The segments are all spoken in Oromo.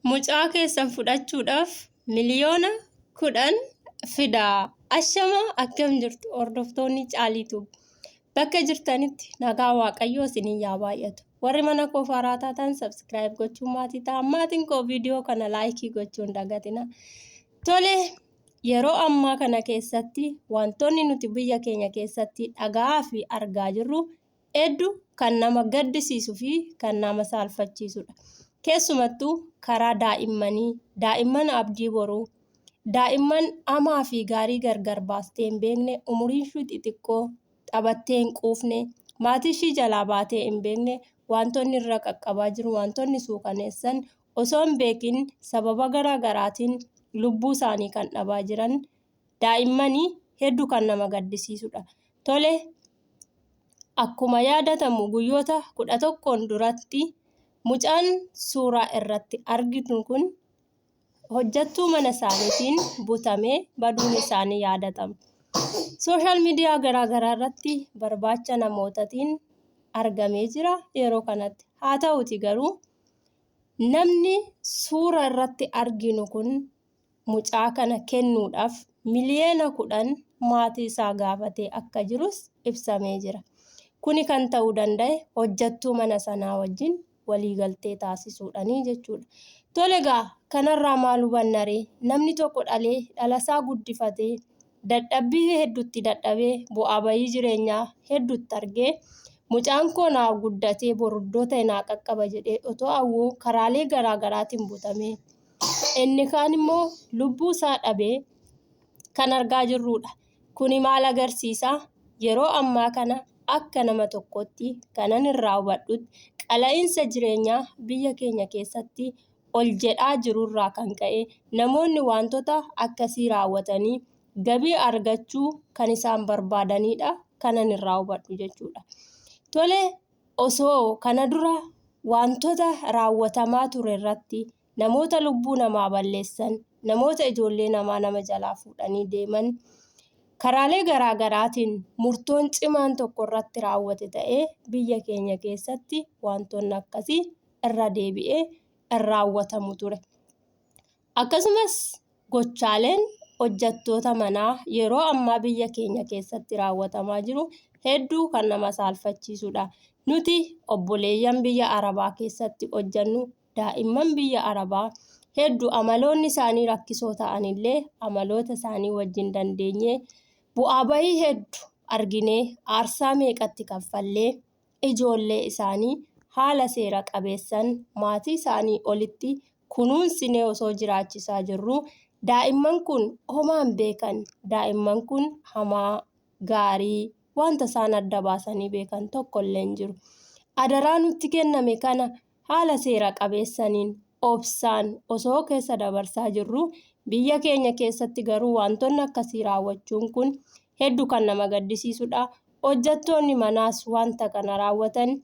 Mucaa keessan fudhachuudhaaf miliyoona 10 fidaa. Ashama akkam jirtu hordoftoonni Caaliitu. Bakka jirtanitti nagaa Waaqayyoo isiniin yaa baay'atu. Warri mana koo faaraa taatan subscribe gochuun maatii ta'a. Maatiin koo viidiyoo kana laayikii gochuun dagatina. Tole yeroo ammaa kana keessatti wantoonni nuti biyya keenya keessatti dhagaa fi argaa jirru hedduu kan nama gaddisiisuu fi kan nama saalfachiisudha. Keessumattuu karaa daa'immanii, daa'imman abdii boruu, daa'imman amaa fi gaarii gargar baastee hin beekne, umuriin ishii xixiqqoo taphattee hin quufne, maatii ishii jalaa baatee hin beekne, wantoonni irra qaqqabaa jiru, wantoonni suukaneessan osoo hin beekin sababa garaa garaatiin lubbuu isaanii kan dhabaa jiran daa'immanii hedduu kan nama gaddisiisudha. Tole akkuma yaadatamu guyyoota 11 duratti mucaan suuraa irratti argitu kun hojjattuu mana isaaniitiin butamee baduun isaanii yaadatama. Sooshaal miidiyaa garaa garaa irratti barbaacha namootaatiin argamee jira yeroo kanatti. Haa ta'uuti garuu namni suura irratti arginu kun mucaa kana kennuudhaaf miliyoona 10 maatii isaa gaafatee akka jirus ibsamee jira. Kuni kan ta'uu danda'e hojjattuu mana sanaa wajjin waliigaltee taasisuudhaanii jechuudha. Tole egaa kanarraa maal hubanna ree? Namni tokko dhalasaa guddifatee dadhabbii hedduutti dadhabee bu'aa bayii jireenyaa hedduutti argee mucaan koo naa guddatee boruddoota naa qaqqaba jedhee otoo hawwuu karaalee garaa garaatiin butamee inni kaan immoo lubbuu isaa dhabee kan argaa jirrudha. Kuni maal agarsiisa? Yeroo ammaa kana akka nama tokkotti kanan irraa hubadhutti qala'iinsa jireenyaa biyya keenya keessatti ol jedhaa jirurraa kan ka'e namoonni wantoota akkasii raawwatanii gabii argachuu kan isaan barbaadanidha kanan irraa hubadhu jechuudha. Tole osoo kana dura wantoota raawwatamaa ture irratti namoota lubbuu namaa balleessan, namoota ijoollee namaa nama jalaa fuudhanii deeman karaalee garaa garaatiin murtoon cimaan tokko irratti raawwate ta'ee biyya keenya keessatti wantoonni akkasii irra deebi'ee raawwatamu ture. Akkasumas gochaaleen hojjattoota manaa yeroo ammaa biyya keenya keessatti raawwatamaa jiru hedduu kan nama saalfachiisudha. Nuti obboleeyyan biyya Arabaa keessatti hojjannu daa'imman biyya Arabaa hedduu amaloonni isaanii rakkisoo ta'anillee amaloota isaanii wajjin dandeenyee bu'aa bayii hedduu arginee aarsaa meeqatti kaffallee ijoollee isaanii haala seera qabeessan maatii isaanii olitti kunuunsinee osoo jiraachisaa jirru daa'imman kun homaan beekan, daa'imman kun hamaa gaarii wanta isaan adda baasanii beekan tokkollee hin jiru. Adaraa nutti kenname kana haala seera qabeessaniin obsaan osoo keessa dabarsaa jirru biyya keenya keessatti garuu wantoonni akkasii raawwachuun kun hedduu kan nama gaddisiisudha. Hojjattoonni manaas wanta kana raawwatan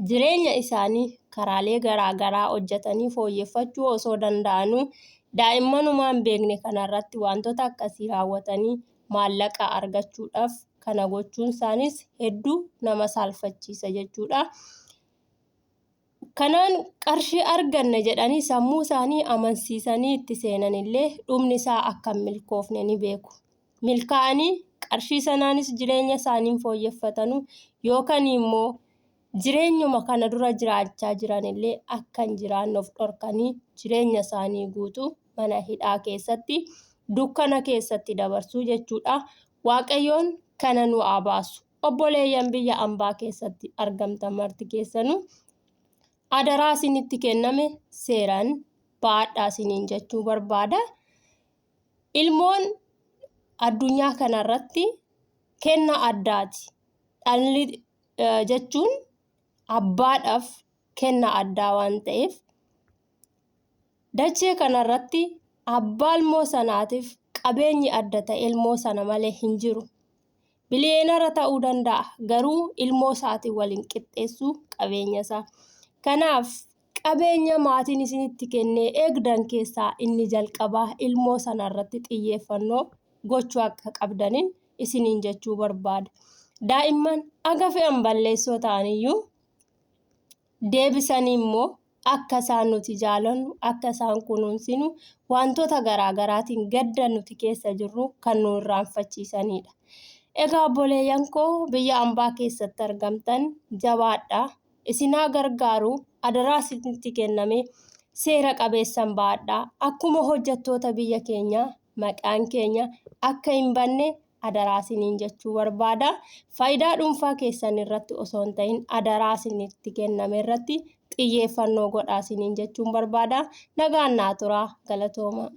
jireenya isaanii karaalee garaa garaa hojjetanii fooyyeffachuu osoo danda'anuu daa'immanumaan beekne kanarratti wantoota akkasii raawwatanii maallaqa argachuudhaaf kana gochuun isaanis hedduu nama saalfachiisa jechuudha. Kanaan qarshii arganna jedhanii sammuu isaanii amansiisanii itti seenanillee dhumni isaa akka milkoofne ni beeku. Milkaa'anii qarshii sanaanis jireenya isaanii fooyyeffatanu yookaan immoo jireenyuma kana dura jiraachaa jiranillee akka hin jiraanne of dhorkanii jireenya isaanii guutuu mana hidhaa keessatti dukkana keessatti dabarsuu jechuudha. Waaqayyoon kana nu haa baasu. Obboleeyyan biyya ambaa keessatti argamtan marti keessanuu adaraa isinitti kenname seeraan baadhaa isiniin jechuu barbaada. Ilmoon addunyaa kanarratti kenna addaati. Dhalli jechuun abbaadhaaf kenna addaa waan ta'eef dachee kanarratti abbaa ilmoo sanaatiif qabeenyi adda ta'e ilmoo sana malee hin jiru. Biliyeenara ta'uu danda'a garuu ilmoo isaatiin waliin qixxeessuu qabeenya isaa. Kanaaf qabeenya maatiin isinitti kennee eegdan keessaa inni jalqabaa ilmoo sanarratti xiyyeeffannoo gochuu akka qabdaniin isiniin jechuu barbaada. Daa'imman aga fe'an balleessoo ta'aniyyuu deebisanii immoo akka isaan nuti jaalannu, akka isaan kunuunsinu, wantoota garaagaraatiin gadda nuti keessa jirru kan nu irraanfachiisanidha. Egaa obboleeyyan koo biyya ambaa keessatti argamtan jabaadhaa. Isinaa gargaaru adaraa isinitti kenname seera qabeessan baadhaa. Akkuma hojjettoota biyya keenyaa maqaan keenya akka hin banne adaraa isiniin jechuu barbaada. Faayidaa dhuunfaa keessan irratti osoo hin ta'in adaraa isinitti kenname irratti xiyyeeffannoo godhaa isiniin jechuun barbaada. Nagaan naa turaa. Galatooma.